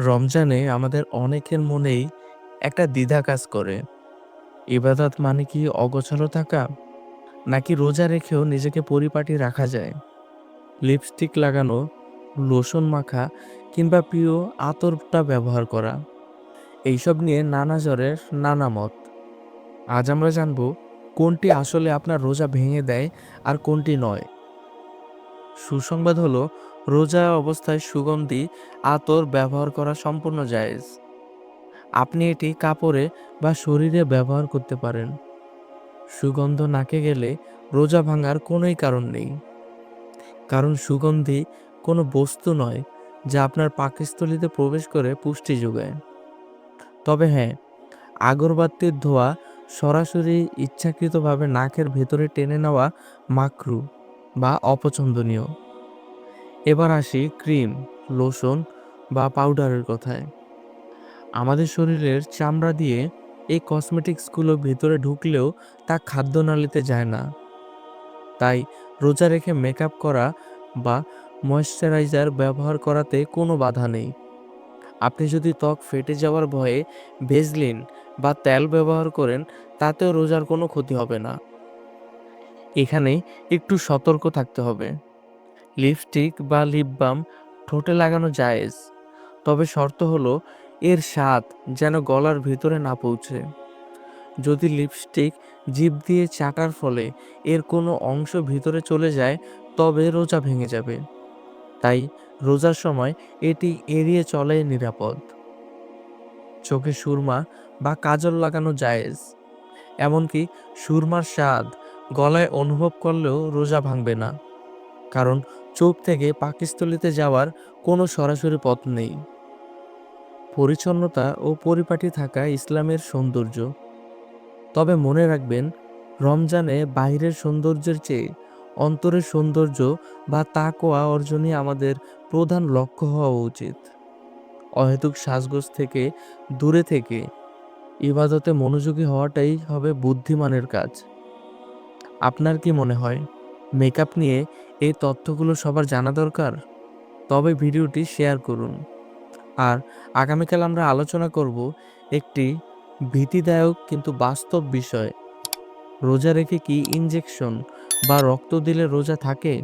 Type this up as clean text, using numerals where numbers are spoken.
রমজানে আমাদের অনেকের মনেই একটা দ্বিধা কাজ করে। ইবাদত মানে কি অগোছালো থাকা? নাকি রোজা রেখেও নিজেকে পরিপাটি রাখা যায়? লিপস্টিক লাগানো, লোশন মাখা কিংবা প্রিয় আতরটা ব্যবহার করা। এইসব নিয়ে নানা জ্বরের নানা মত। আজ আমরা জানব কোনটি আসলে আপনার রোজা ভেঙে দেয় আর কোনটি নয়। সুসংবাদ হলো রোজা অবস্থায় সুগন্ধি আতর ব্যবহার করা সম্পূর্ণ জায়েজ। আপনি এটি কাপড়ে বা শরীরে ব্যবহার করতে পারেন। সুগন্ধ নাকে গেলে রোজা ভাঙার কোনোই কারণ নেই, কারণ সুগন্ধি কোনো বস্তু নয় যা আপনার পাকস্থলীতে প্রবেশ করে পুষ্টি যোগায়। তবে হ্যাঁ, আগরবাতির ধোঁয়া সরাসরি ইচ্ছাকৃতভাবে নাকের ভেতরে টেনে নেওয়া মাকরু বা অপছন্দনীয়। এবার আসি ক্রিম, লোশন বা পাউডারের কথায়। আমাদের শরীরের চামড়া দিয়ে এই কসমেটিক্সগুলো ভেতরে ঢুকলেও তা খাদ্যনালীতে যায় না। তাই রোজা রেখে মেকআপ করা বা ময়েশ্চারাইজার ব্যবহার করাতে কোনো বাধা নেই। আপনি যদি ত্বক ফেটে যাওয়ার ভয়ে ভেজলিন বা তেল ব্যবহার করেন, তাতেও রোজার কোনো ক্ষতি হবে না। এখানে একটু সতর্ক থাকতে হবে। লিপস্টিক বা লিপ বাম ঠোঁটে লাগানো জায়েজ, তবে শর্ত হলো এর স্বাদ যেন গলার ভিতরে না পৌঁছে। যদি লিপস্টিক জিভ দিয়ে চাটার ফলে এর কোনো অংশ ভিতরে চলে যায়, তবে রোজা ভেঙে যাবে। তাই রোজার সময় এটি এড়িয়ে চলাই নিরাপদ। চোখে সুরমা বা কাজল লাগানো জায়েজ, এমনকি সুরমার স্বাদ গলায় অনুভব করলেও রোজা ভাঙবে না, কারণ চোখ থেকে পাকস্থলীতে যাওয়ার কোনো সরাসরি পথ নেই। পরিচ্ছন্নতা ও পরিপাটি থাকা ইসলামের সৌন্দর্য। তবে মনে রাখবেন, রমজানে বাইরের সৌন্দর্যের চেয়ে অন্তরের সৌন্দর্য বা তাকওয়া অর্জনই আমাদের প্রধান লক্ষ্য হওয়া উচিত। অহেতুক সাজগোজ থেকে দূরে থেকে ইবাদতে মনোযোগী হওয়াটাই হবে বুদ্ধিমানের কাজ। আপনার কি মনে হয়, মেকআপ নিয়ে এই তথ্যগুলো সবার জানা দরকার? তবে ভিডিওটি শেয়ার করুন। আর আগামীকাল আমরা আলোচনা করব একটি ভীতিদায়ক কিন্তু বাস্তব বিষয়: রোজা রেখে কি ইনজেকশন বা রক্ত দিলে রোজা থাকে?